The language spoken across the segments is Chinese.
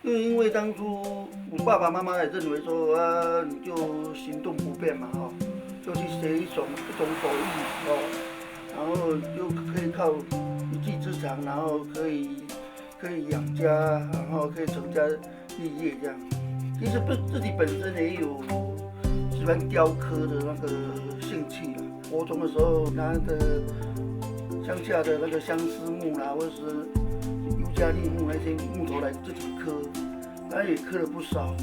因为当初我爸爸妈妈也认为说啊，你就行动不便嘛，就去学一种手艺然后就可以靠一技之长，然后可以养家，然后可以成家立业这样。其实自己本身也有喜欢雕刻的那个兴趣啊。国中的时候拿的乡下的那个相思木或者是尤加利木那些木头来自己刻，那也刻了不少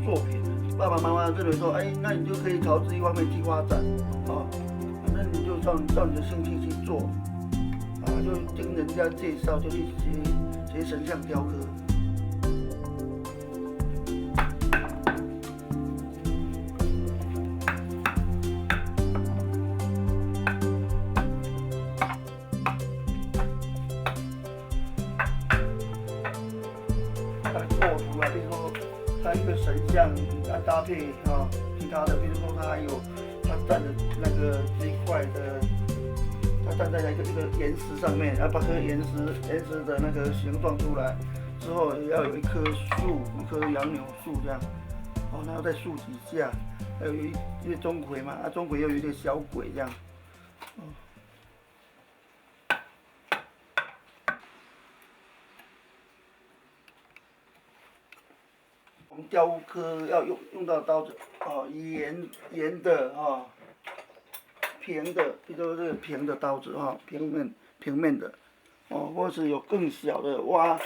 作品。爸爸妈妈认为说，哎，那你就可以朝这一方面去发展，反正你就照你的兴趣去做，就听人家介绍就去学神像雕刻。构图比如说它一个神像，搭配其他的，比如说它还有它站的那个这一块的，它站在一个岩石上面，把这个岩石的那个形状出来之后，也要有一棵树，一棵杨柳树这样，然后在树底下还有一些钟馗嘛，钟馗又有一个小鬼这样，我们雕刻要用到刀子，圆的平的，比如说这个平的刀子平面的，或是有更小的挖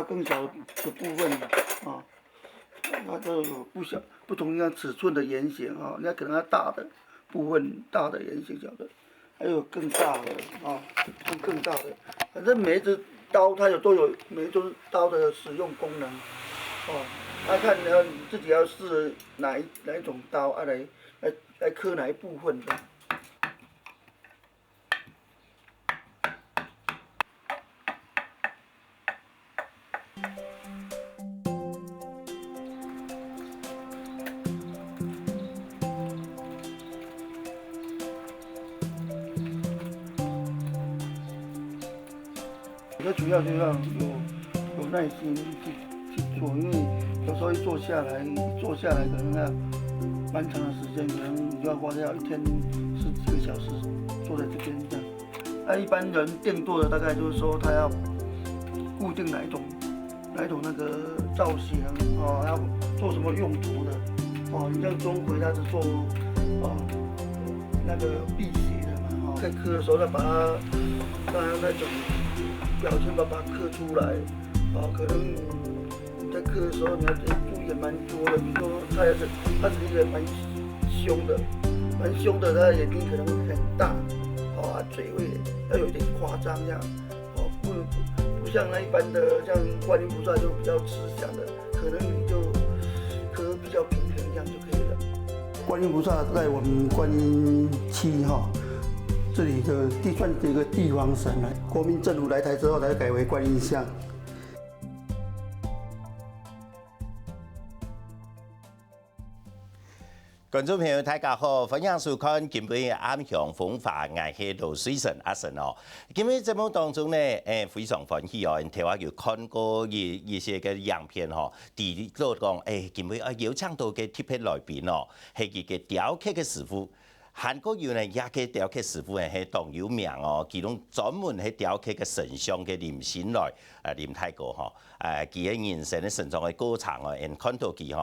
更小的部分它都有不同样尺寸的圆形那可能它大的部分大的圆形，小的还有更大的更大的，反正每一只刀它都有每一只刀的使用功能看你自己要试哪一种刀来刻哪一部分的。我主要就要有耐心去做，因为有时候一坐下来可能要蛮长的时间，可能你就要花掉一天10几个小时坐在这边这样。一般人定做的大概就是说他要固定哪一种那个造型要做什么用途的你像钟馗他是做那个辟邪的嘛在刻的时候再把它那种表情把它刻出来可能你在刻的时候你要注意也蛮多的，比如说它是一个蛮凶的，它的眼睛可能很大嘴会要有一点夸张这样不像那一般的像观音菩萨就比较慈祥的，可能你就刻比较平这样就可以了。观音菩萨在我们观音区这里的算是一个地方神了。国民政府来台之后才改为观音像。观众朋友，大家好，欢迎收看今日暗香风华，我是罗水神阿神今日节目当中呢，非常欢喜台湾有看过一些嘅影片提到讲，今日邀請到嘅特別來賓係佢嘅雕刻嘅師傅。韓國有呢一個雕刻師傅係當有名其中專門係雕刻嘅神像嘅林先來林太哥佢嘅人生嘅成長嘅過程看到佢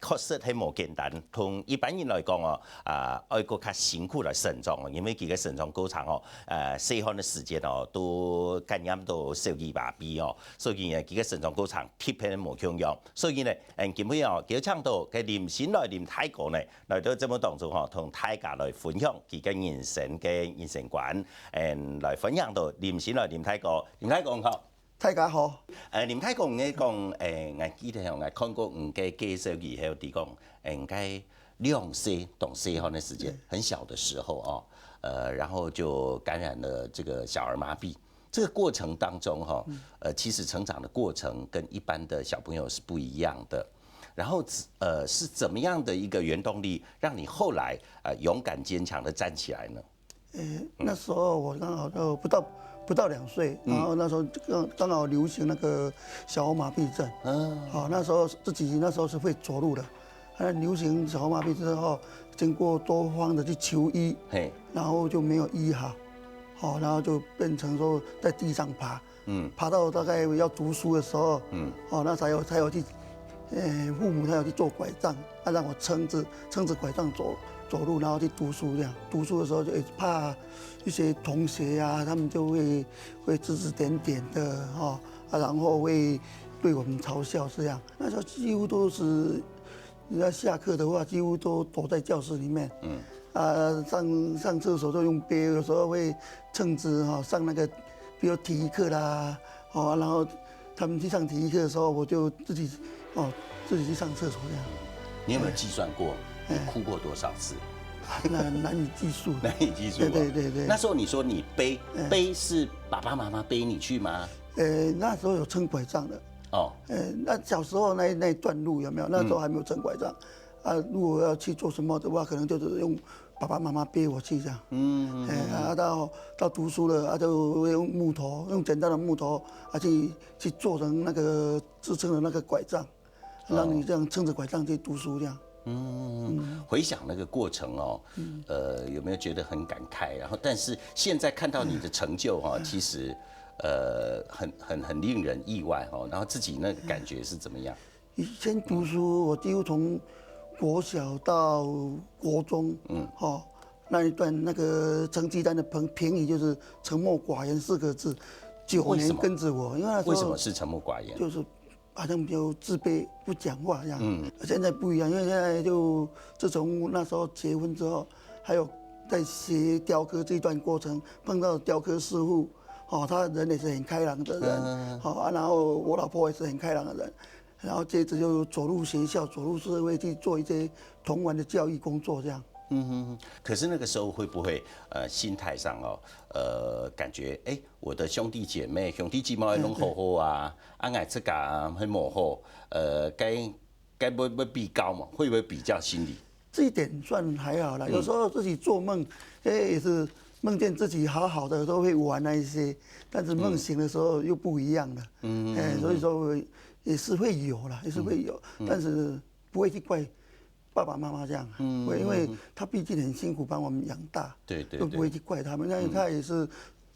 確實係冇簡單，同一般人來講愛個較辛苦來成長因為佢嘅成長過程細漢嘅時間都感染到小兒麻痹所以佢嘅成長過程特別冇強樣，所以呢今日邀請到嘅林先來林太哥呢來到節目當中同大家來分享佢嘅人生觀，來分享到林先來林太哥好。大家好，林太公講我記得我看過嘅介紹以後，啲講應該2岁懂 C 号那时间很小的时候哦，然后就感染了这个小儿麻痹。这个过程当中哈，其实成长的过程跟一般的小朋友是不一样的。然后是怎么样的一个原动力，让你后来勇敢坚强的站起来呢？那时候我刚好就不到2岁，然后那时候刚好流行那个小儿麻痹症，好，那时候自己那时候是会走路的，流行小儿麻痹之后，经过多方的去求医，然后就没有医好，好，然后就变成说在地上爬，爬到大概要读书的时候，那才有去，父母才有去做拐杖，让我撑着拐杖走路，然后去读书这样。读书的时候就怕一些同学啊，他们就会指指点点的然后会对我们嘲笑这样。那时候几乎都是，人家下课的话，几乎都躲在教室里面。上厕所就用背，有时候会趁着上那个，比如体育课啦，然后他们去上体育课的时候，我就自己去上厕所这样。你有没有计算过你哭过多少次？难以计数。难以计数。对。那时候你说你背是爸爸妈妈背你去吗？那时候有撑拐杖的。那小时候那一段路有没有？那时候还没有撑拐杖。如果要去做什么的话，可能就是用爸爸妈妈背我去这样。到读书了，就会用木头，用简单的木头去做成那个支撑的那个拐杖，让你这样撑着拐杖去读书这样。回想那个过程有没有觉得很感慨？然后，但是现在看到你的成就其实很令人意外然后自己那个感觉是怎么样？以前读书，我几乎从国小到国中，那一段那个成绩单的评语就是沉默寡言4个字，9年跟着我。因为那时候为什么是沉默寡言？就是好像比较自卑，不讲话这样。现在不一样，因为现在就自从那时候结婚之后，还有在学雕刻这一段过程，碰到雕刻师傅，他人也是很开朗的人，然后我老婆也是很开朗的人。然后接着就走入学校，走入社会去做一些童玩的教育工作，这样。可是那个时候会不会心态上感觉我的兄弟姐妹拢好好啊，爱这个很模糊，该不比高嘛？会不会比较心理？这一点算还好啦。有时候自己做梦，也是梦见自己好好的，都会玩那一些，但是梦醒的时候又不一样了。所以说。也是会有啦，也是会有，但是不会去怪爸爸妈妈这样，因为他毕竟很辛苦把我们养大，就不会去怪他们。但是他也是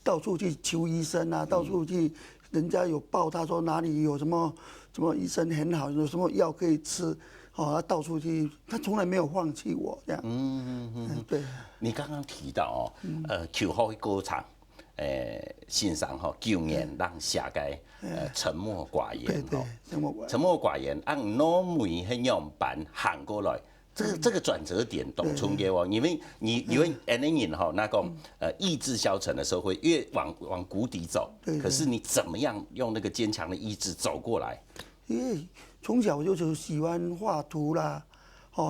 到处去求医生啊，到处去，人家有报他说哪里有什么医生很好，有什么药可以吃，他到处去，他从来没有放弃我这样。对。你刚刚提到求好的歌场。欣赏9年让下界沉默寡言沉默寡言按老梅很样板喊过来，这个转折点懂冲给我，因为那人那个意志消沉的时候会越往谷底走，可是你怎么样用那个坚强的意志走过来？因为从小就喜欢画图啦。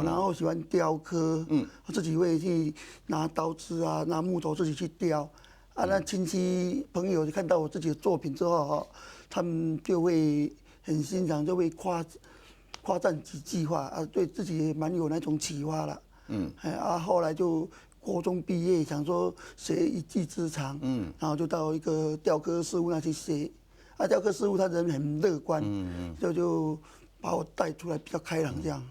然后喜欢雕刻，自己会去拿刀子啊，拿木头自己去雕。那亲戚朋友看到我自己的作品之后，他们就会很欣赏，就会夸赞几句话对自己也蛮有那种启发了。后来就国中毕业，想说学一技之长，然后就到一个雕刻师傅那去学。雕刻师傅他人很乐观，就把我带出来，比较开朗这样。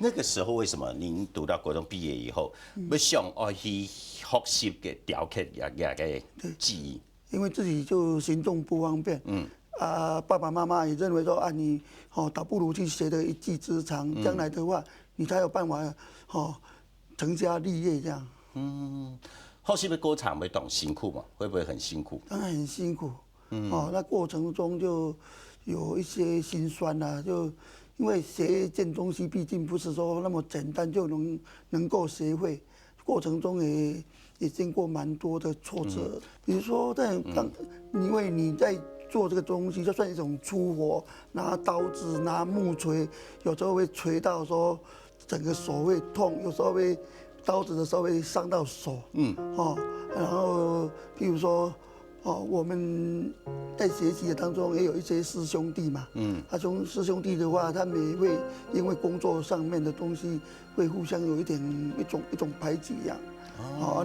那个时候为什么您读到国中毕业以后，要想去学习嘅雕刻嘅技艺？因为自己就行动不方便，爸爸妈妈也认为说你倒不如去学的一技之长，将来的话你才有办法成家立业这样。后续的歌场会懂辛苦嘛？会不会很辛苦？当然很辛苦。那过程中就有一些辛酸啦，就。因为学一件东西，毕竟不是说那么简单就能够学会，过程中也经过蛮多的挫折。比如说因为你在做这个东西，就算一种粗活，拿刀子、拿木锤，有时候会锤到说整个手会痛，有时候会刀子的时候会伤到手，然后譬如说。我们在学习的当中也有一些师兄弟嘛，师兄弟的话，他们也会因为工作上面的东西会互相有一种排挤一样，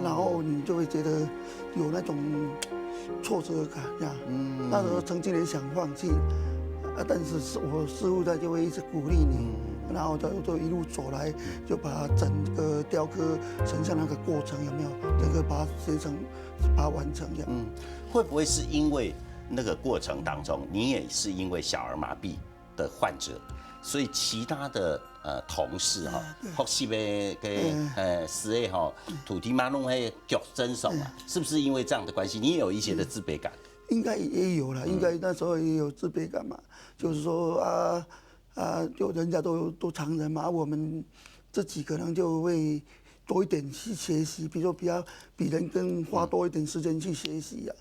然后你就会觉得有那种挫折感这样，那时候曾经也想放弃，但是我师傅他就会一直鼓励你，然后就一路走来，就把整个雕刻成像那个过程有没有，整个把它学成，把它完成这样。会不会是因为那个过程当中，你也是因为小儿麻痹的患者，所以其他的同事或是师爷土地妈弄迄脚真手啊，是不是因为这样的关系，你也有一些的自卑感？应该也有了，应该那时候也有自卑感嘛，就是说就人家都常人嘛，我们自己可能就会多一点去学习，比如说比人更花多一点时间去学习呀。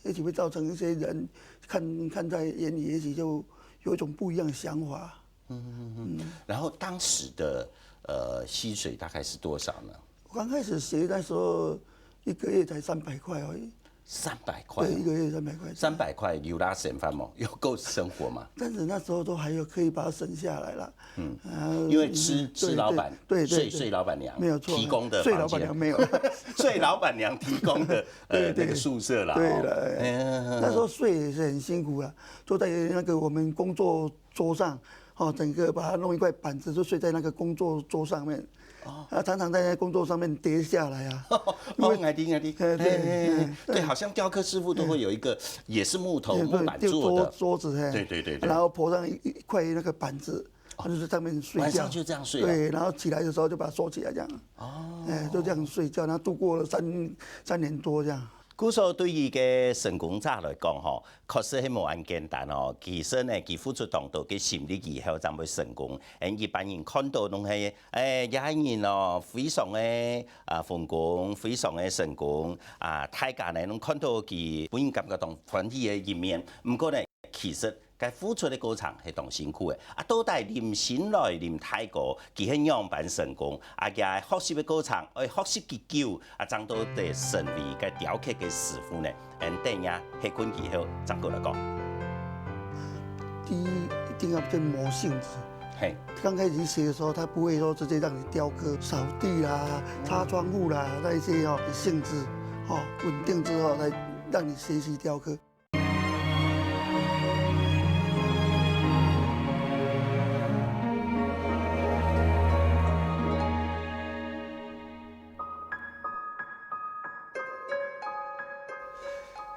也许会造成一些人看在眼里，也许就有一种不一样的想法。然后当时的薪水大概是多少呢？我刚开始学那时候1个月才300块而已。300块，对，1个月300块。300块有拉省饭吗？有够生活吗？但是那时候都还有可以把它省下来了。因为吃老板，睡老板娘没有错提供的睡老板娘没有，睡老板娘提供的那个宿舍啦。对了，那时候睡也是很辛苦啊，坐在那个我们工作桌上，整个把它弄一块板子，就睡在那个工作桌上面。常常在工作上面跌下来啊。爱听。对，好像雕刻师傅都会有一个，也是木板做的桌子，对。然后铺上一块那个板子，就是上面睡觉。晚上就这样睡。对，然后起来的时候就把它收起来这样。就这样睡觉，然后度过了3年多这样。古所对于嘅成功者来讲，确实係無咁簡單哦。其實呢，佢付出當多嘅心力以後，才會成功。一般人看到攏係一人哦，非常嘅風光，非常嘅成功。大家呢，攏看到佢本人感覺到歡喜嘅一面。不過呢，其實佢付出嘅過程係當辛苦嘅。到底臨先來臨泰國，佢係樣板成功。佢學習嘅過程，學習幾久，爭到地成為嘅雕刻嘅師傅呢？等下學訓以後，再過來講。第一，一定要先磨性子。剛開始學的時候，他不會說直接讓你雕刻、掃地啦、擦窗戶啦那一些性子，穩定之後，才讓你學習雕刻。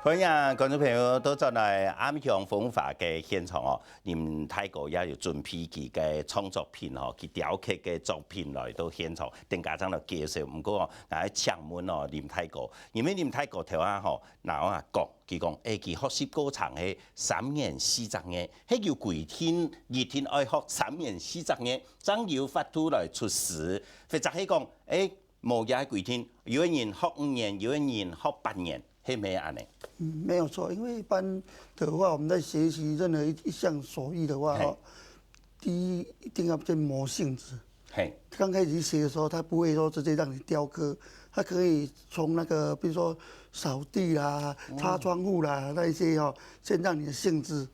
歡迎觀眾朋友都進來暗香風化嘅現場哦，您泰國也有準備佢嘅創作品佢雕刻嘅作品來到現場，定家長就介紹。唔過喺請問您泰國，因為您泰國頭下嗱講，佢講佢學習過程係3年4十年，係叫幾天2天愛學3年4十年，真要發出來出師，或者係講冇嘢幾天，有一人學5年，有一人學8年。沒沒有錯，因為一般的話，我們在學習任何一項手藝的話，第一一定要先磨性子。剛開始學的時候，他不會說直接讓你雕刻，他可以從那個，比如說掃地啦、擦窗戶啦那一些先讓你的性子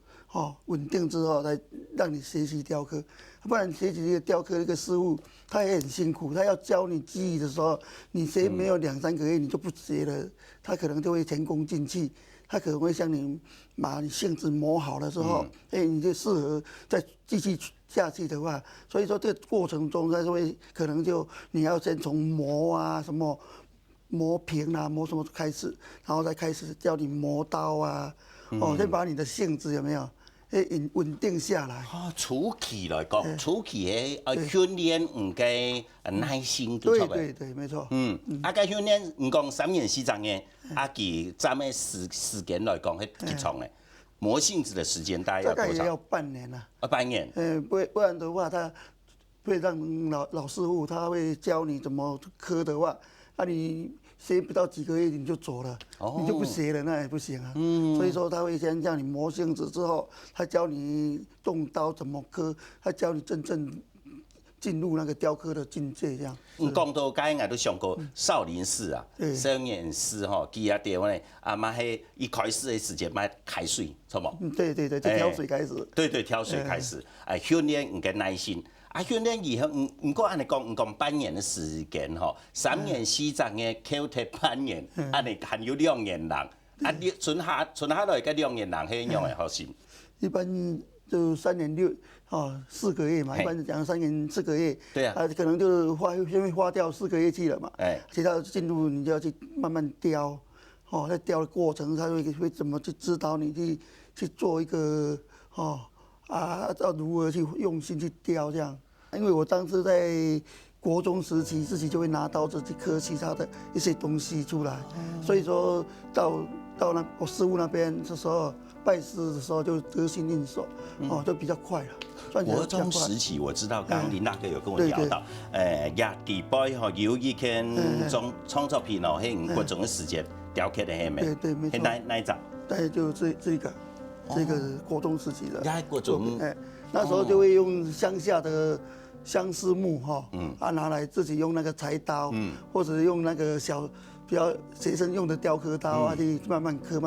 穩定之後，再讓你學習雕刻。不然學習一個雕刻一個師傅，他也很辛苦，他要教你技藝的時候，你學沒有2、3個月你就不學了，他可能就會前功盡棄，他可能會向你把你性子磨好了之後，你就適合再繼續下去的話，所以說這個過程中，他就會可能就你要先從磨什麼磨平啊，磨什麼開始，然後再開始教你磨刀啊，先把你的性子有沒有？穩定下來。初期來講，初期嘅訓練唔計耐心都錯嘅。對，沒錯。個訓練唔講3年4十年，佢佔嘅時間來講係幾長嘅？磨性子的時間大概要多少？大概也要半年啦。半年。不然的話，他會讓老師傅他會教你怎麼刻的話，你學不到幾個月你就走了，你就不學了，那也不行啊。所以說他會先叫你磨性子之後，他教你動刀怎麼刻，他教你真正进入那个雕刻的境界这样。讲到刚才都上过少林寺啊，少年寺吼，记啊地方呢，嘛迄一开始的时间嘛开水，错无？对，就挑水开始。对，挑水开始，训练你的耐心。训练以后，唔过按你讲半年的时间吼，3年4张的考题半年，按你还有2年人，你存下来个2年人，迄样的学生。一般就3年4个月嘛，一般是讲3年4个月。对啊。可能就是先会花掉4个月去了嘛。其他进入你就要去慢慢雕，在雕的过程，他会怎么去指导你去做一个要如何去用心去雕这样。因为我当时在国中时期，自己就会拿刀子去刻其他的一些东西出来，所以说到我师傅那边的时候，拜师的时候就得心应手，就比较快了。国中时期我知道，刚刚林大哥有跟我聊到，亚迪杯有一件创作品哦，迄国中的时间雕刻的迄面，对，没错。哪一张？对，就这个国中时期的。国中。那时候就会用乡下的相思木拿来自己用那个柴刀，或者用那个比较学生用的雕刻刀去慢慢刻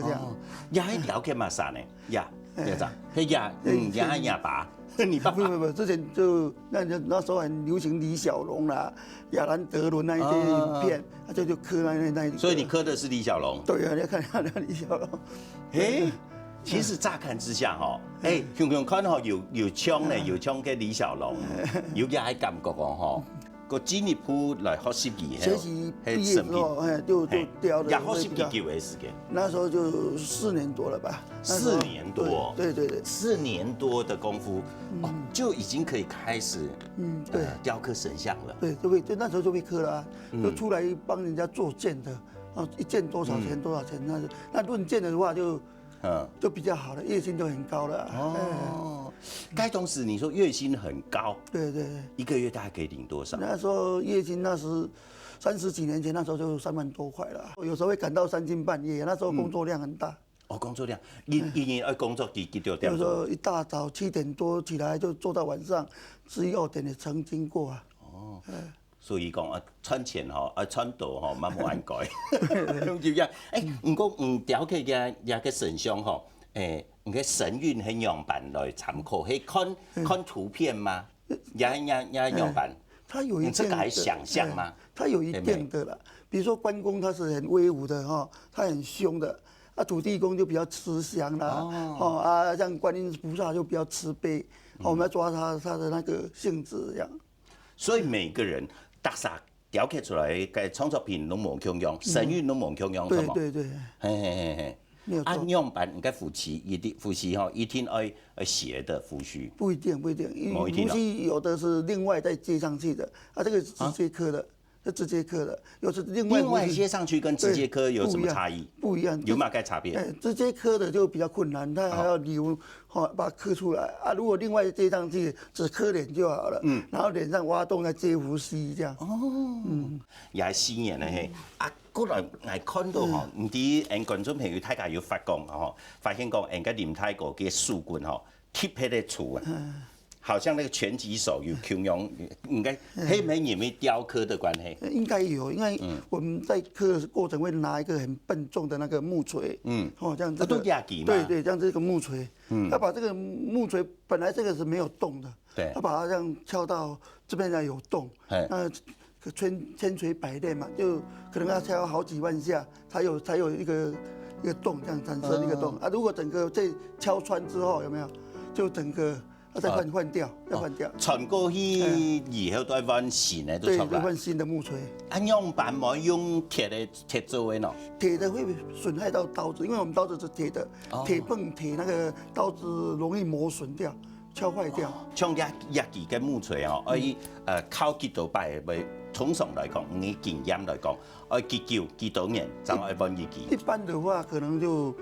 这样。迄雕刻嘛啥呢？校长，迄亚拔。你爸爸不，之前就那时候很流行李小龙啦、亚兰德伦那一些影片，就刻那一。所以你刻的是李小龙？对啊，你看那李小龙。其实乍看之下用看有枪呢，有枪给李小龙，有个还感觉个进一步来学习学习毕业之后，就雕的。学习几久的时间？那时候就4年多了吧。4年多。对4年多的功夫，就已经可以开始对雕刻神像了。对，就那时候就会刻了就出来帮人家做件的，一件多少钱？那论件的话就比较好了，月薪就很高了。该当时你说月薪很高，对，一个月大概可以领多少？那时候月薪那时30几年前，那时候就3万多块了，有时候会赶到3更半夜，那时候工作量很大。工作量，一年要工作几多点？有时候一大早7点多起来，就做到晚上11、2点也曾经过啊。所以讲赚钱赚到慢慢改，就这样。不过雕刻个神像个神韵很样板来参考，看图片吗？也样板。它有一定的想象吗？它有一定的啦，比如说关公他是很威武的他很凶的。土地公就比较慈祥啦，像观音菩萨就比较慈悲。我们要抓他的那个性质这样。所以每个人特色雕刻出来嘅创作品拢无共样，神韵拢无共样，对。没有错。样板应该夫妻一定要斜的胡须。不一定，胡须有的是另外再接上去的，这个直接刻的。是直接刻的，又是另外接上去跟直接刻有什么差异？不一样，有嘛该差别？直接刻的就比较困难，它还要留，把它刻出来如果另外接上去，只刻脸就好了，然后脸上挖洞再接胡须这样。也係4年咧過來看到唔知觀眾朋友大家有發現講個林太國嘅樹棍貼喺個厝啊。好像那个拳击手有同样，应该黑没也没雕刻的关系。应该有，因为我们在刻的过程会拿一个很笨重的那个木锤，这样子。都压底嘛。对，这样这个木锤，他把这个木锤本来这个是没有洞的，他把它这样敲到这边来有洞，那千锤百炼嘛，就可能要敲好几万下，才有一个洞，这样产生一个洞如果整个这敲穿之后，有没有？就整个。再换掉。传过去以后再换新的都出来。对，换新的木锤。样板冇用铁做的喏。铁的会损害到刀子，因为我们刀子是铁的，铁碰铁那个刀子容易磨损掉、敲坏掉。像压机跟木锤考几多摆咪通常来讲，你经验来讲，几多年才会换一机？一般的话，可能就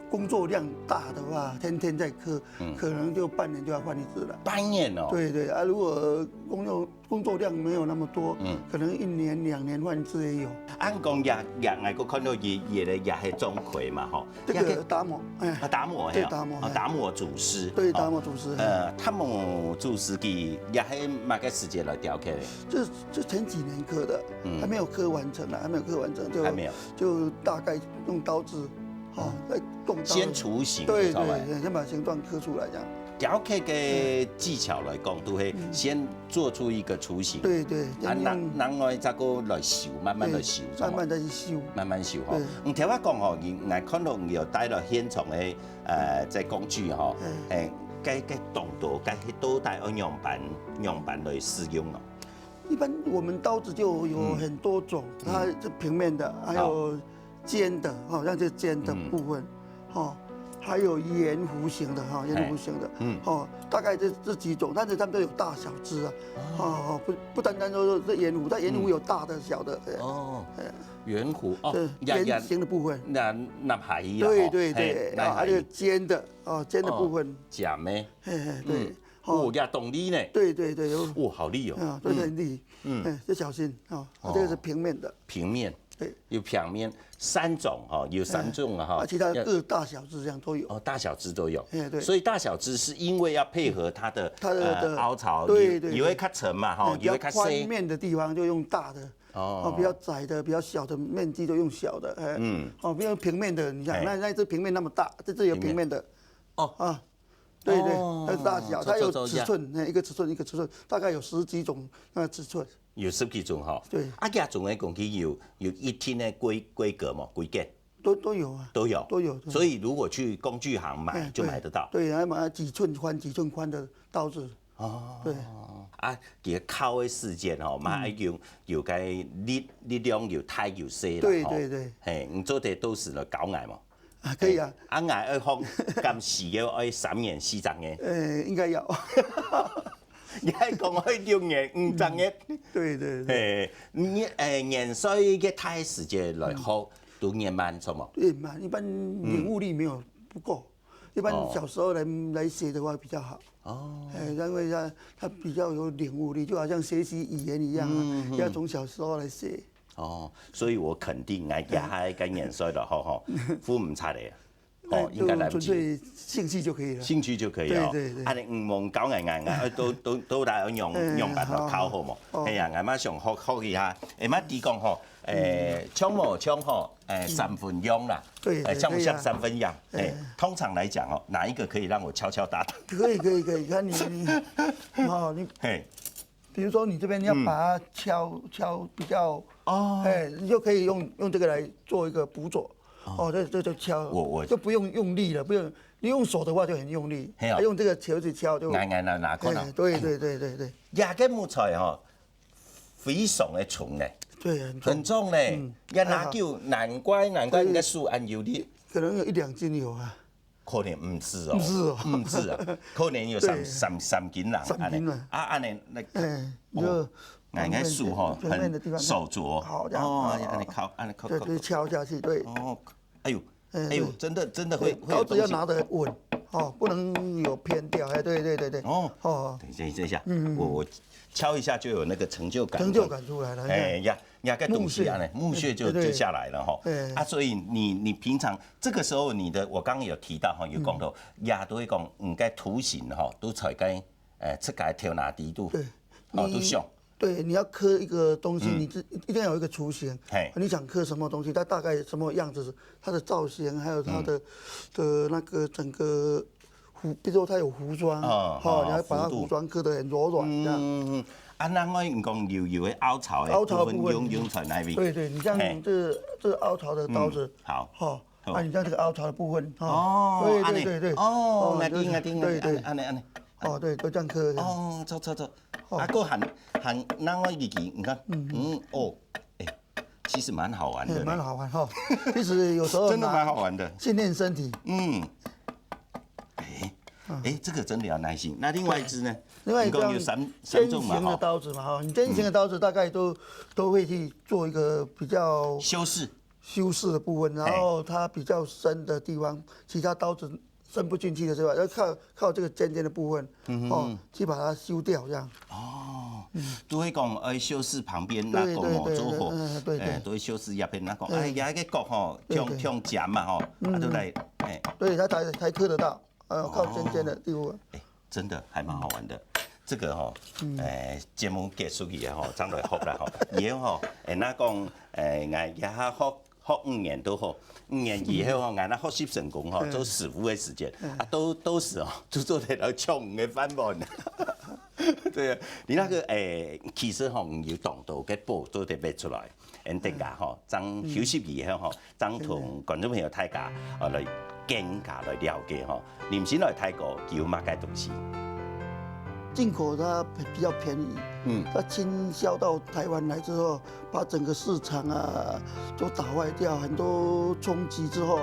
工作量大的话，天天在刻，可能就半年就要换一只了。半年哦。对对啊，如果工作量没有那么多，可能1年2年换一只也有。按讲也我看到也的也系钟馗嘛吼。这个达摩，达摩对达摩，达摩祖师。对达摩祖师。达摩祖师佢也系哪个时间来雕刻的？这前几年刻的，还没有刻完成了，还没有刻完成就还没有，就大概用刀子，来动刀。先雏形，对对，先把形状刻出来这样。雕刻嘅技巧来讲，都会先做出一个雏形。对对，人来再个来绣，慢慢来绣，慢慢再去绣，慢慢绣吼。听我讲吼，我看到有带了现场的这工具吼，该动作该都带用板来使用咯。一般我们刀子就有很多种，它是平面的，还有尖的，像这尖的部分，还有圆弧形的圆弧形的，大概这几种，但是它们都有大小只啊，不单单说是圆弧，它圆弧有大的小的。圆弧圆形的部分，那还一对对对，还有尖的尖的部分。假咩？对。压动力呢？对对对，哇，好利哦！对，很利。要小心这个是平面的。平面。对，有平面3种有3种其他各大小只这样都有。大小只都有。对。所以大小只是因为要配合它的凹槽，对对，以为较沉嘛比较宽面的地方就用大的。比较窄的、比较小的面积都用小的，比较平面的，你看那只平面那么大，这只有平面的，对对，它大小，它有尺寸，一个尺寸一个尺寸，大概有10几种尺寸。有10几种哈。对。家种的工具有一天的规格嘛，规格。都有啊。都有。都有。所以如果去工具行买就买得到。对，还买几寸宽的刀子。对。其敲的时间嘛有个力量有大有小啦。对对对。你做的都是了搞矮嘛。可以啊。矮要放咁细嘅要3年4张嘅。应该要。你係講可以6年5張嘅。對對對。你研水嘅太時間來學都研慢錯嘛？對慢，一般領悟力沒有不夠，一般小時候來寫的話比較好。因為他比較有領悟力，就好像學習語言一樣啊，要從小時候來寫。所以我肯定我也係跟研水了，付唔差嚟。應該來不及。純粹興趣就可以了。興趣就可以哦。對對對。你唔望搞硬，都來用辦法考好冇？係啊，馬上學一下。馬啲講槍模槍3分樣啦。對。像不像3分樣？通常來講哪一個可以讓我敲敲打打？可以，看你，比如說你這邊要把它敲比較，你就可以用這個來做一個補佐。這就敲，我就不用用力了，不用你用手的話就很用力，用這個球子敲就。硬拿可能。對。也個木材非常的重呢。對，很重呢。也拿叫難怪應該數按有啲。可能有1-2斤有啊。可能唔止哦。唔止啊，可能有3斤啦。3斤啦。按你就。硬數很手鐲。好，這樣。按你敲。對，敲下去，對。哎呦，真的會。刀子要拿得穩，不能有偏掉，對。等一下，我敲一下就有那個成就感。成就感出來了。呀個東西啊，木屑就下來了哈。所以你平常這個時候我剛剛有提到有講到，也都會講唔該圖形都才該出該挑哪底度，都像。对，你要刻一个东西，你一定要有一个雏形。你想刻什么东西，它大概什么样子，它的造型，还有它的那个整个比如说它有糊装，你要把它糊装刻得很柔软这样。那我講有的凹槽的部分用在哪邊？對，你像這凹槽的刀子，好，你像這個凹槽的部分，對，對，對，都這樣刻。走。個行，那我你看，其實蠻好玩的。蠻好玩其實有時候真的蠻好玩的，訓練身體。這個真的要耐心。那另外一支呢？另外一個有三種嘛，尖形的刀子嘛，你尖形的刀子大概都會去做一個比較修飾修饰的部分，然后它比较深的地方，其他刀子伸不进去的地方，要靠这个尖尖的部分，去把它修掉这样。都会讲修饰旁边那个哦，做好，都会修饰叶片那个，那个角吼，向尖嘛吼，都来，对，它才磕得到，靠尖尖的地方。真的还蛮好玩的。这个吼，节目结束以后，张来学啦吼，以后吼，那讲，俺也学5年都好，5年以后吼，俺那学习成功吼，做师傅的时间，都是哦，就做得到冲的翻版。对啊，你那个其实吼，有动作嘅步都得别出来，大家吼，当休息以后吼，当同观众朋友大家来更加来了解吼，你们先来泰国有乜嘅东西？进口它比较便宜，它倾销到台湾来之后，把整个市场啊都打坏掉，很多冲击之后，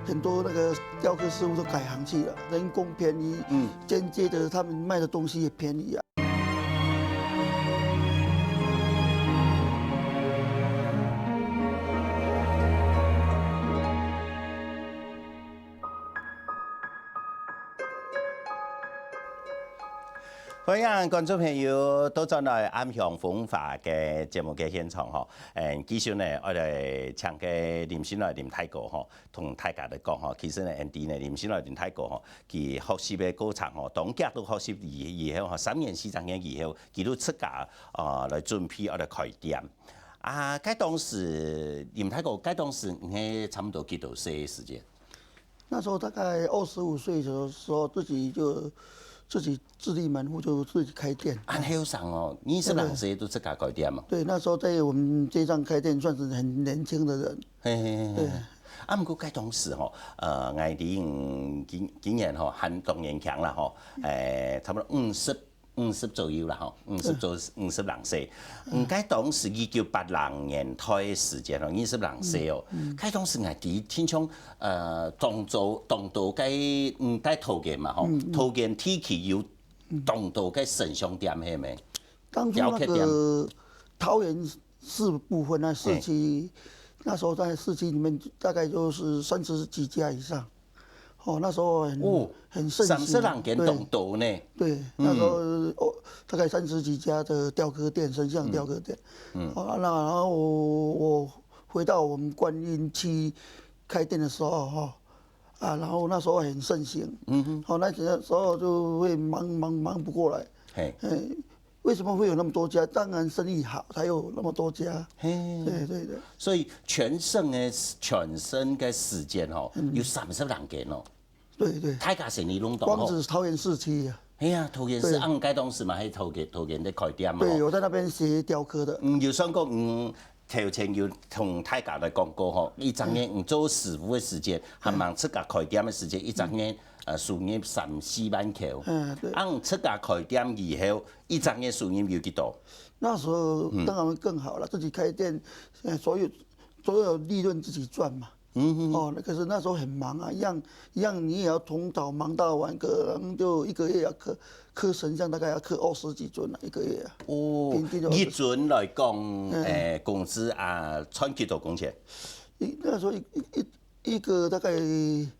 很多那个雕刻师傅都改行去了，人工便宜，间接的他们卖的东西也便宜啊。欢迎观众朋友都进来安祥风华嘅节目嘅现场吼，继续呢，我哋请嘅林先来林太哥吼，同大家嚟讲吼，其实呢，Andy 呢林先来林太哥吼，佢学习嘅过程吼，当家都学习以后吼，3年4年以后，佢都出家来准备我哋开店。该当时林太哥，该当时你差不多几多岁时间？那时候大概25岁的时候，自己自立门户，就自己开店。很后生哦，20岁都自家开店嘛。对，那时候在我们街上开店，算是很年轻的人。对。不过该当时吼，我今年吼，很动年强啦吼，差不多50左右啦吼，50岁。该当时1980年代的时间哦，20岁哦，该当时我哋天窗动到该桃园嘛吼，桃园天气有动到该神商店系咪？当初那个桃园市部分那市区，那时候在市区里面大概就是30几家以上。那时候很盛行，30人动到呢。对，那时候大概30几家的雕刻店，神像雕刻店。然后我回到我们观音区开店的时候，然后那时候很盛行。那时候就会忙不过来。为什么会有那么多家？当然生意好，才有那么多家。对。所以全省嘅时间吼，有30人间哦。对。大家生意拢动。光是桃园市区啊。桃园市该当时嘛喺桃园在开店嘛。对，我在那边学雕刻的。有想过头前有同大家来讲过吼，一整年做师傅的时间，还忙出家开店的时间，一整年收入3、4万块。对。出家开店以后，一整年收入有几多？那时候当然会更好了，自己开店，所有利润自己赚嘛。可是那时候很忙啊，一样，你也要从早忙到晚，可能就一个月要刻神像，大概要刻20几尊啊，一个月啊。一尊来讲，工资赚几多工钱？那时候一个大概要2、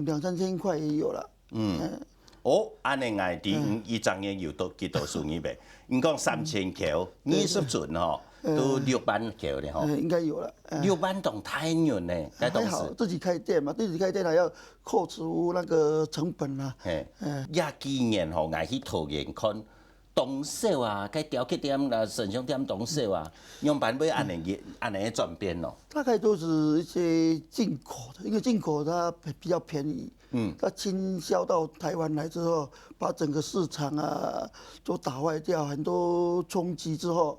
3千块也有了。安尼外地一整年有几多收入呗？你讲3000块，20尊吼。都6万块了吼，应该有了。6万栋太远呢，还好自己开店嘛，自己开店还要扣除那个成本啊。廿几年吼，我去桃园看东少啊，该雕刻店啦、神像店东少啊，样板要按年转变咯。大概都是一些进口的，因为进口它比较便宜。它倾销到台湾来之后，把整个市场啊都打坏掉，很多冲击之后。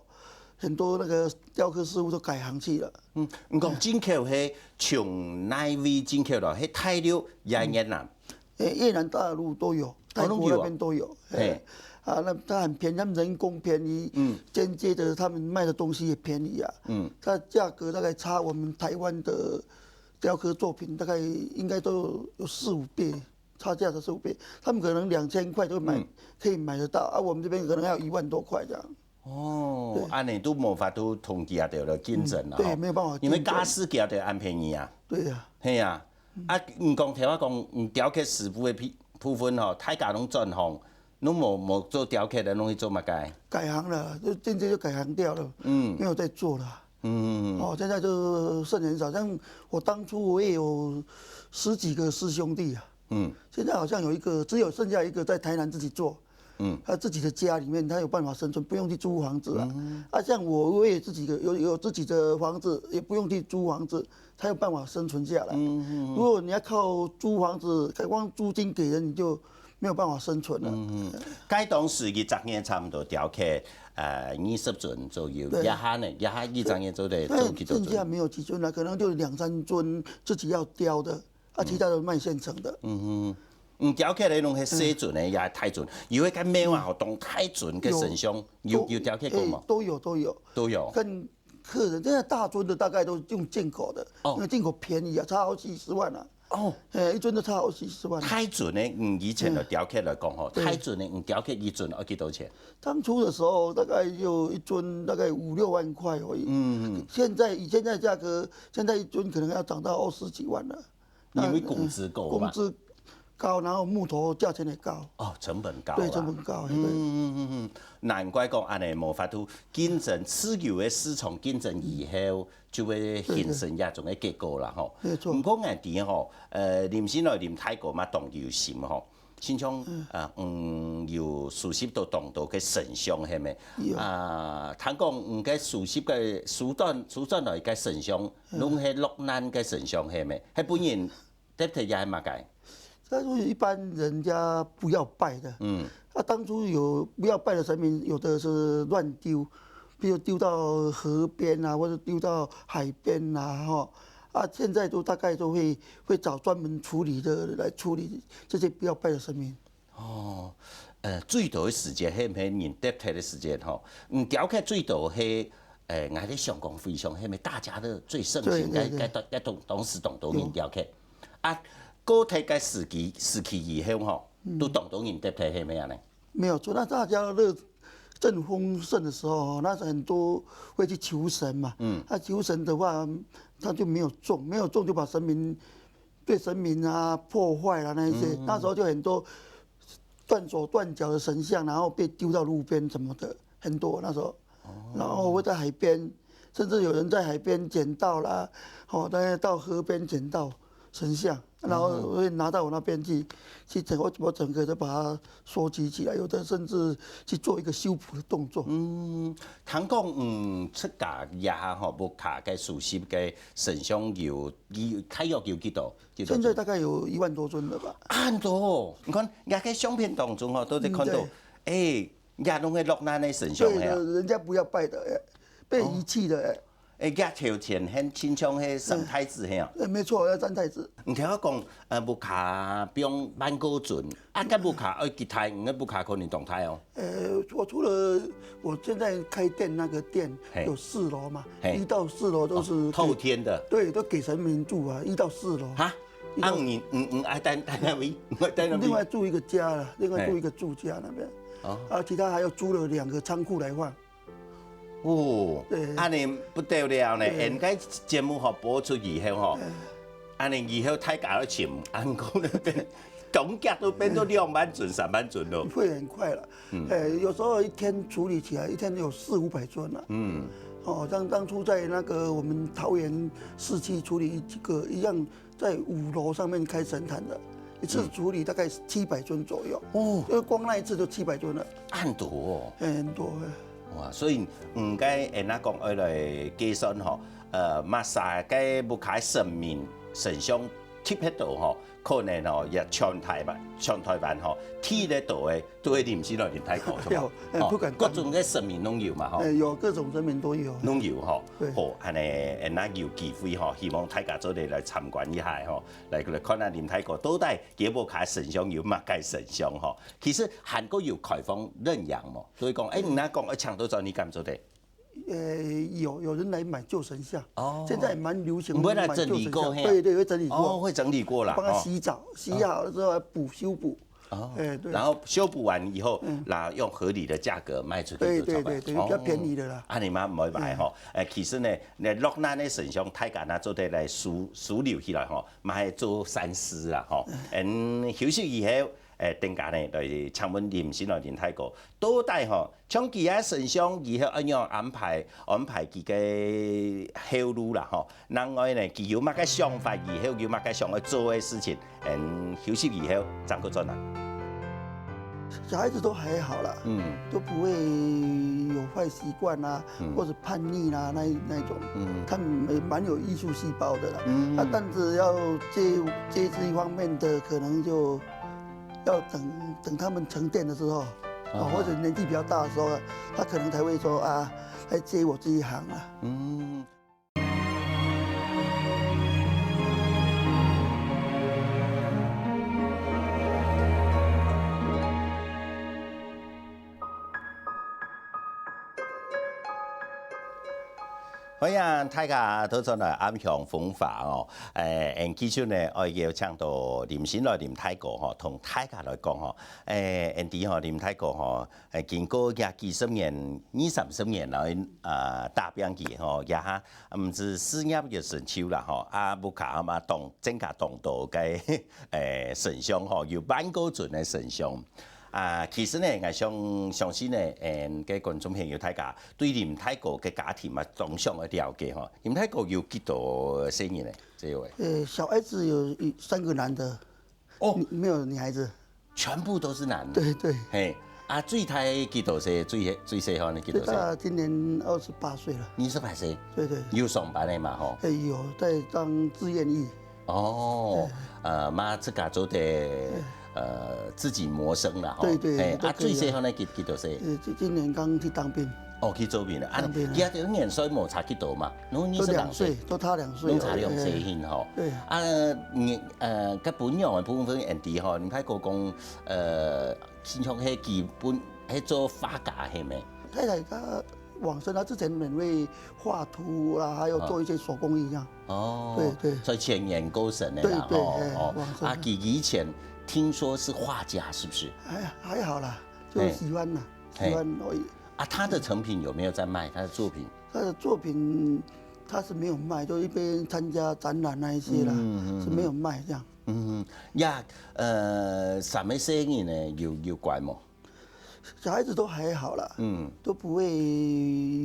很多那个雕刻师傅都改行去了。你讲进口係從哪位進口咯？係泰國、越南？越南、大陸都有，泰國那邊都有。那它很便宜，他们人工便宜，间接的他们卖的东西也便宜啊。它价格大概差我们台湾的雕刻作品大概应该都有4、5倍，差价的4、5倍。他们可能2000块都可以买得到，我们这边可能要1万多块这样。哦，安尼都无法度统计到了竞争啦。对，没有办法。因为家私价就按便宜啊。对呀。嘿啊，唔讲听我讲，雕刻师傅的部分吼，大家拢转行，拢无做雕刻的，拢去做乜改？改行了，就渐渐就改行掉了。没有在做了。现在就剩很少。像我当初我也有10几个师兄弟啊。现在好像有一个，只有剩下一个在台南自己做。他自己的家里面，他有办法生存，不用去租房子啊。像我也自己有自己的房子，也不用去租房子，才有办法生存下来。如果你要靠租房子，光租金给人，你就没有办法生存了。该当时20年差不多雕刻20尊左右，也下呢，也下20年做得做几多尊？剩下没有几尊了，可能就2、3尊自己要雕的，其他都卖现成的。雕刻咧拢迄细尊的，也太尊，有迄个庙啊，当太尊嘅神像，有雕刻过吗？都有。都有。跟客人现在大尊的大概都用进口的，因为进口便宜啊，差好几十万啊。一尊都差好几十万。太尊的，以前的雕刻来讲吼，太尊的，雕刻一尊要几多钱？当初的时候大概有一尊大概5、6万块而已。现在以现在价格，现在一尊可能要涨到20几万了。因为工资高嘛。高，然后木头价钱也高。成本高。对，成本高。难怪讲安尼无法度竞争，自由的市场竞争以后，就会形成一种的结果啦吼。没错。唔过眼底吼，林先来林泰国嘛动摇心吼，亲像有熟悉到动到嘅神像係咪？聽講嘅熟悉嘅蘇丹來嘅神像，攏係落難嘅神像係咪？係本人得睇也係乜解？但是一般人家不要拜的。當初有不要拜的神明，有的是亂丟，比如丟到河邊啊，或者丟到海邊啊，現在都大概都會找專門處理的來處理這些不要拜的神明。最多嘅時間係唔係人得睇嘅時間吼？雕刻最多係我哋上講非常係咪大家都最盛行嘅當時動到人雕刻過睇嘅時期以後吼，都動到人得睇係咪啊呢？沒有錯，那大家正豐盛的時候，那很多會去求神嘛。求神的話，他就沒有種就把神明對神明啊破壞啦那一些。那時候就很多斷手斷腳的神像，然後被丟到路邊什麼的，很多那時候。然後會在海邊，甚至有人在海邊撿到啦，大家到河邊撿到神像。然後會拿到我那邊去我整個都把它收集起來，有的甚至去做一個修補的動作。聽講出價也吼木卡嘅熟悉嘅神像大約有幾多？現在大概有1萬多尊了吧。很多，你看也喺相片當中吼都在看到，也攏係落難嘅神像係啊。人家不要拜的，被遺棄的。也朝前很親像係三太子係啊。沒錯，要三太子。唔聽我講，木卡不用萬個尊，個木卡吉泰，木卡可能動態哦。我除了我現在開店那個店有4樓嘛，1到4樓都是透天的。對，都給神明住啊，1到4樓。哈？你愛帶那位？另外住一個家了，另外住一個住家那邊。其他還有租了2個倉庫來放。安尼不得了呢！應該節目播出以後吼，安尼以後大家都請安公那邊總價都變到2萬尊、3萬尊咯。會很快了。有時候一天處理起來，一天有400、500尊了。像當初在那個我們桃園市區處理一樣，在5樓上面開神壇的，一次處理大概700尊左右。因為光那一次就700尊了。很多哦。很多。哇！所以唔該，講愛來計算吼，馬薩嘅木卡神明神像貼喺度吼，可能吼也全台灣吼貼喺度嘅都係林先來林泰國。不敢。各種嘅神明攏有嘛吼。有各種神明都有。攏有吼。好，安尼有機會吼，希望大家做嚟來參觀一下吼，來看下林泰國到底幾木卡神像有乜嘅神像吼。其實韓國有開放認養嘛，所以講唔嗱講搶到咗你敢做的？有人來買舊神像，現在蠻流行買舊神像。對，會整理過。會整理過啦。幫他洗澡，洗好了之後還修補。哦，对。然后修补完以后，然后用合理的价格卖出去就对，比较便宜的啦。啊，你妈唔会买吼，其实呢，落咱的神像太监啊，做得来输流起来吼，嘛系做善事啦吼。休息以后，等下呢，来请问林先生林太哥，到底吼，像其他神像以后安样安排佢嘅后路啦吼。另外呢，佢有乜嘅想法以後，有乜嘅想去做嘅事情，休息以後再個轉啦。小孩子都还好啦，都不会有坏习惯啊，或者叛逆啦、那一种，他们蛮有艺术细胞的啦。但是要接这一方面的，可能就要等他们沉淀的时候，或者年纪比较大的时候，他可能才会说啊，来接我这一行啊。欢迎大家到咗嚟暗巷風法哦，其實呢，我要請到林先來林太哥嗬，同大家來講嗬，啲嗬林太哥嗬，經過廿幾十年、20-30年來打拼嘅嗬，也嚇唔止事業嘅成就啦嗬，啊唔卡啊嘛增加當道嘅神像嗬，有萬個尊嘅神像。其實呢，我相信呢，嘅觀眾朋友大家對林太哥嘅家庭嘛，總想去了解哈。林太哥有幾多生意呢？這位？小孩子有3個男的，沒有女孩子，全部都是男的。對對。嘿，最大幾多歲？最細漢的幾多歲？他今年28歲了。28歲？對對。有上班的嘛？吼。有在當志願役。媽自家做的。自己謀生啦，對對，最細漢呢幾多歲？今年剛去當兵。去做兵啦。而家啲年歲冇差幾多嘛？你是2歲，都差2歲。都差2歲先嗬。對。嘅本樣嘅部分人哋嗬，你睇個講先從係基本係做畫家係咪？太太她往生，她之前免費畫圖啦，還有做一些手工藝啊。對對。所以前年過身嘅啦。對對。以前。聽說是畫家，是不是？還好啦，就喜歡啦，喜歡而已。他的成品有沒有在賣？他的作品？他的作品他是沒有賣，就一邊參加展覽那一些啦，是沒有賣這樣。什麼生意呢？有關嗎？小孩子都還好啦，都不會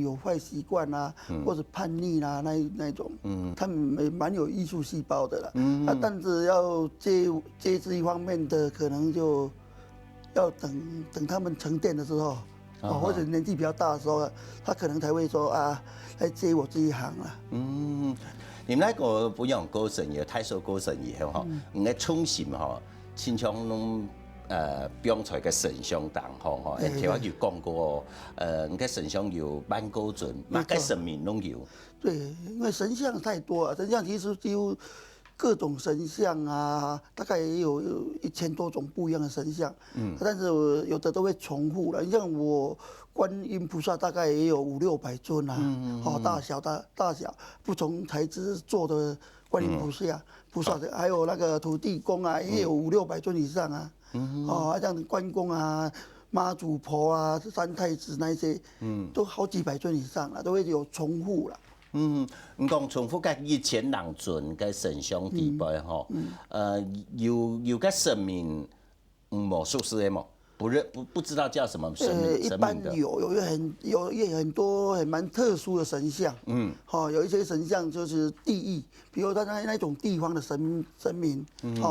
有壞習慣啊，或者叛逆啦那種，他們蠻有藝術細胞的啦。但是要接這一方面的，可能就要等他們沉澱的時候，或者年紀比較大的時候，他可能才會說啊，來接我這一行啦。你們那個不用過身也太受過身以後哈，你嘅衷心哈，親像攏。標出嘅神像檔吼，聽我有講過，嘅神像有萬個尊，乜嘅神明都有。對，因為神像太多了，神像其實幾乎各種神像啊，大概也有1000多種不一樣的神像。但是有的都會重複了。你像我觀音菩薩大概也有500-600尊啊，大小不同材質做的觀音菩薩，還有那個土地公啊，也有500-600尊以上啊。像關公啊、媽祖婆啊、三太子那些，都好幾百尊以上啦，都會有重複啦。唔講重複嘅1000人尊嘅神像地位吼，有個神明冇熟悉嘅冇，不知道叫什麼神明。一般有很多很蠻特殊的神像，有一些神像就是地獄，比如他那種地方的神明，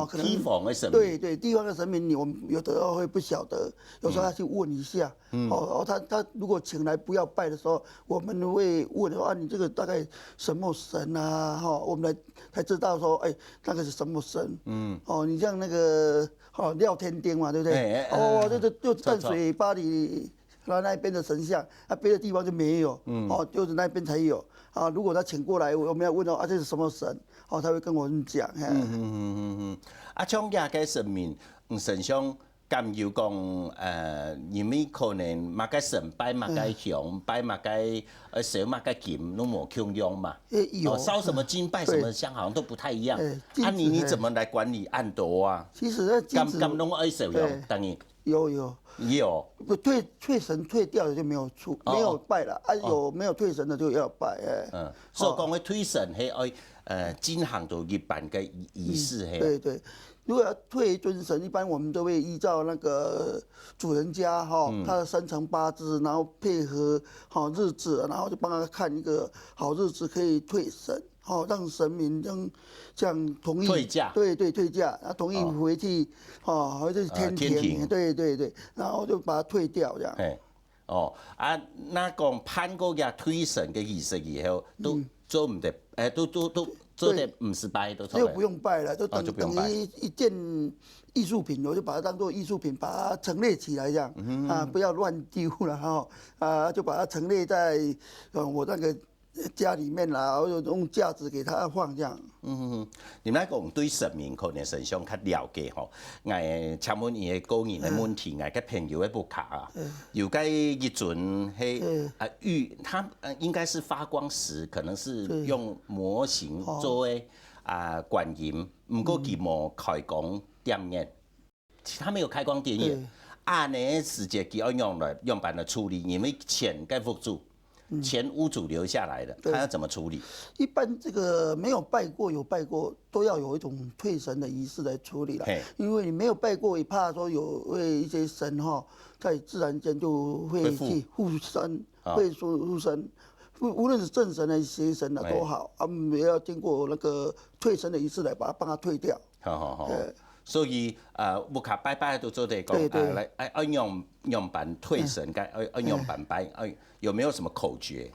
可能地方的神明，對地方的神明，我們有的時候會不曉得，有時候要去問一下，他如果請來不要拜的時候，我們會問說你這個大概什麼神啊？我們才知道說，那個是什麼神？你像那個廖天丁嘛，對不對？就淡水巴黎那邊的神像，別的地方就沒有，就是那邊才有。如果他請過來，我們要問到這是什麼神，他會跟我們講。像這個神明，神像咁要講因為可能馬個神拜馬個香，拜馬個小馬個金都冇共用嘛。有燒什麼金拜什麼香，好像都不太一樣。你怎麼來管理暗多啊？其實那金子咁攏愛使用，等於有。不退神退掉的就沒有沒有拜了啊，有沒有退神的就要拜所以講嘅退神係愛進行到一般嘅儀式係。對。如果要退尊神，一般我們都會依照那個主人家他的生辰八字，然後配合日子，然後就幫他看一個好日子可以退神，讓神明這樣同意退駕，對退駕，然後同意回去回去天庭，對，然後就把它退掉這樣。那講判過嘅退神嘅儀式以後，都做唔得，都做得唔是拜都錯。就不用拜了，就等於一件藝術品，我就把它當做藝術品，把它陳列起來，這樣不要亂丟了就把它陳列在我那個家裡面啦，我就用架子給它放這樣。你們講對神明可能神像較了解吼，我請問伊個個人的問題，我個朋友的不卡啊，有個一陣係玉，它應該是發光石，可能是用模型做的觀音，唔過佢冇開光點眼，他沒有開光點眼，呢時節佢要用辦來處理，因為錢該付住。前屋主留下來的，他要怎麼處理？一般這個沒有拜過，有拜過，都要有一種退神的儀式來處理啦。因為你沒有拜過，也怕說有一些神在自然間就會去附身，會附身。無論是正神還是邪神都好，也要經過那個退神的儀式來把它幫他退掉。好。所以木卡拜拜都做得講，來按用板退神，該按用板拜，有沒有什麼口訣？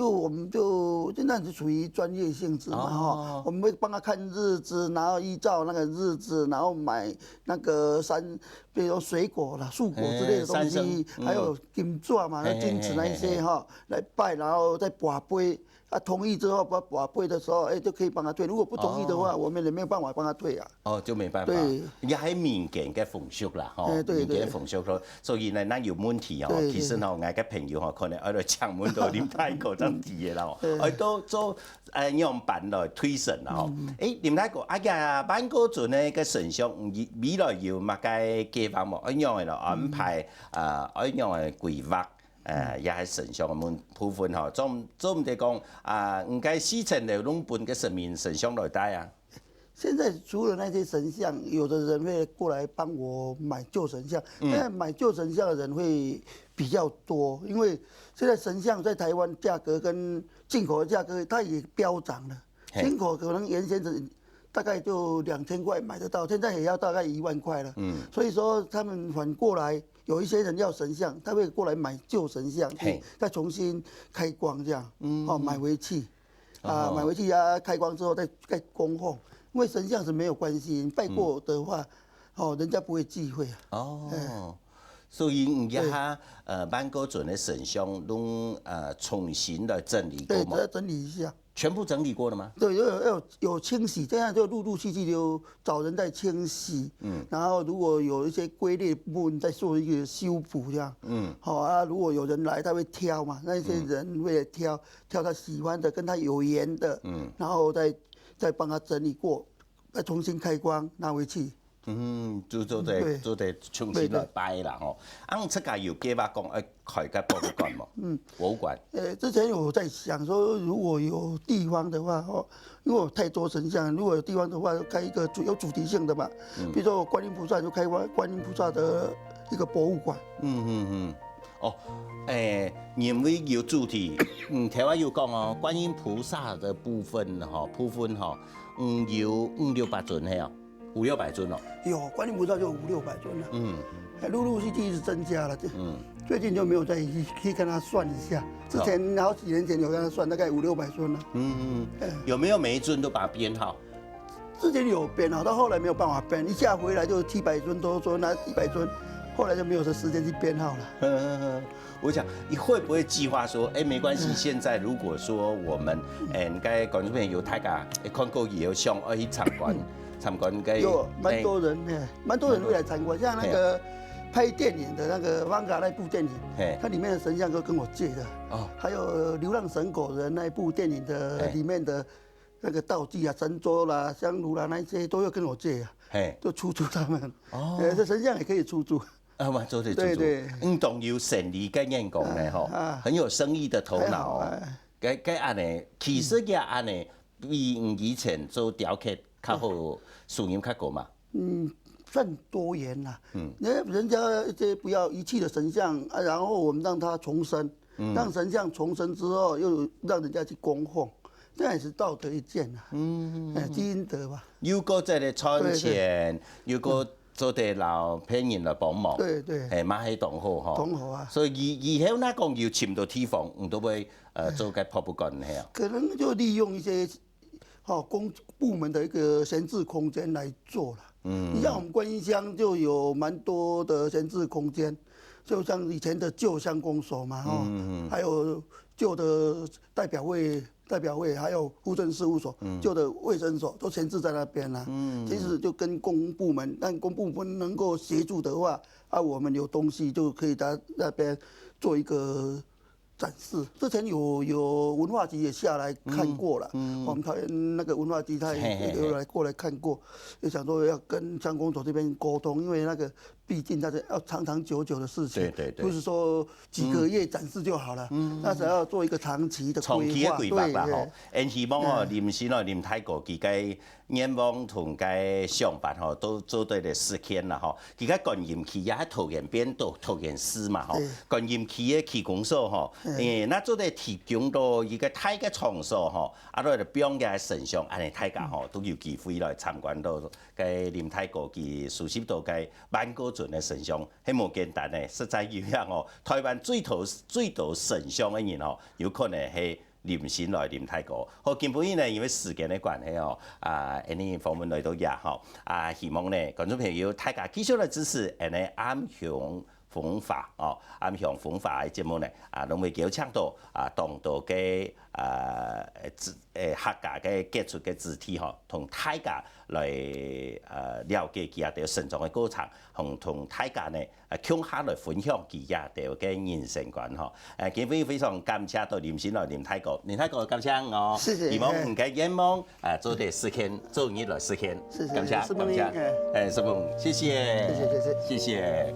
我們就現在是屬於專業性質嘛我們會幫他看日子，然後依照那個日子，然後買那個比如說水果啦、樹果之類的東西，還有金紙嘛、金紙那一些來拜，然後再跋杯。同意之後，把背的時候，就可以幫他退。如果不同意的話，我們也沒有辦法幫他退啊。就沒辦法。對，也係民間嘅風俗啦，民間風俗咯。所以呢，咱有問題其實我個朋友可能喺度搶門度啉太過真啲嘅啦，都做樣板來推神啦。林太個辦嗰陣呢個神像，未來有乜嘅計劃冇？一樣嘅安排，一樣嘅規劃。也係神像嘅部分做唔得講唔該事前就攏搬個神明神像來帶啊。現在除了那些神像，有的人會過來幫我買舊神像。現在買舊神像的人會比較多，因為現在神像在台灣價格跟進口的價格，它也飆漲了。進口可能原先是大概就2000塊買得到，現在也要大概1萬塊了。所以說他們反過來。有一些人要神像，他會過來買舊神像，再重新開光這樣，買回去，買回去開光之後再供奉，因為神像是沒有關係，拜過的話，人家不會忌諱所以而家辦嗰陣的神像都重新的整理過嘛？對，整理一下。全部整理過了嗎？對，有清洗，這樣就陸陸續續就找人在清洗。然後如果有一些龜裂部分，再做一個修補，這樣。如果有人來，他會挑嘛，那些人會挑他喜歡的，跟他有緣的。然後再幫他整理過，再重新開光拿回去。做得重新來拜啦出街有計劃講開個博物館冇？博物館。之前有在想說，如果有地方的話，因為有太多神像，如果有地方的話，開一個有主題性的嘛。比如說觀音菩薩就開觀音菩薩的一個博物館。因為有主題，台灣有講觀音菩薩的部分有500-600尊係500-600尊有觀音菩薩就500-600尊了。陸陸續續一直增加了。最近就沒有再去跟他算一下。之前好幾年前有跟他算，大概500-600尊了。有沒有每一尊都把它編好？之前有編好，到後來沒有辦法編，一下回來就700尊多尊，那100尊，後來就沒有這時間去編好了。我想你會不會計劃說，沒關係，現在如果說我們應該觀眾朋友大家看過以後想去參觀。参观个？有蛮多人，蛮多人会来参观，像那个拍电影的那个《Vanga》那部电影，它里面的神像都跟我借的。哦，还有《流浪神狗人》那一部电影的里面的那个道具啊，神桌啦、香炉啦那些都要跟我借啊。就出租他们。哦，这神像也可以出租。啊嘛，做对出租。对对。动有神力嘅眼光呢，吼，很有生意的头脑。该安尼，其实也安尼，比以前做雕刻较好，属于较高嘛。算多元啦。人家这不要遗弃的神像啊，然后我们让它重生，让神像重生之后，又让人家去供奉，这也是道德一件啊。积阴德吧。有个这个赚钱，有个做地老骗人来帮忙。对对。嘛系同好吼。同好啊。所以以后那讲要침到地方，都会做个破不干系啊。可能就利用一些公部门的一个闲置空间来做了。你像我们观音乡就有蛮多的闲置空间，就像以前的旧乡公所嘛，还有旧的代表会，还有户政事务所、旧的卫生所都闲置在那边啦。其实就跟公部门，让公部门能够协助的话，我们有东西就可以在那边做一个展示。之前有文化局也下来看过了，我们桃园那个文化局他也有过来看过，也想说要跟乡公所这边沟通，因为那个毕竟它是要长长久久的事情，不是说几个月展示就好了，那是要做一个长期的规划啦吼。因希望哦，林时哦，林太国佢嘅愿望同嘅想法吼，都做对嚟实现啦吼。佢嘅观音期也喺桃园边度桃园市嘛吼，观音期嘅区公所吼，那做嚟提供到一个太嘅场所吼，都嚟表演嘅神像，安尼大家吼都有机会来参观到嘅林太国佢熟悉到嘅万高尊嘅神像，係無簡單嘅，實在有樣哦。台灣最多神像嘅人哦，有可能係林先來林太國。好，基本呢，因為時間嘅關係哦，呢訪問來到也吼，希望呢觀眾朋友大家繼續來支持，暗響風法哦，暗響風法嘅節目呢，攏會叫倡到當到嘅客家嘅傑出嘅肢體吼，同大家來了解佢哋成長嘅過程，同大家呢共下來分享佢哋嘅人生觀吼。今日非常感謝到林先來林太國感謝哦，希望唔該願望做啲實現，做日來實現，感謝，師傅，謝謝。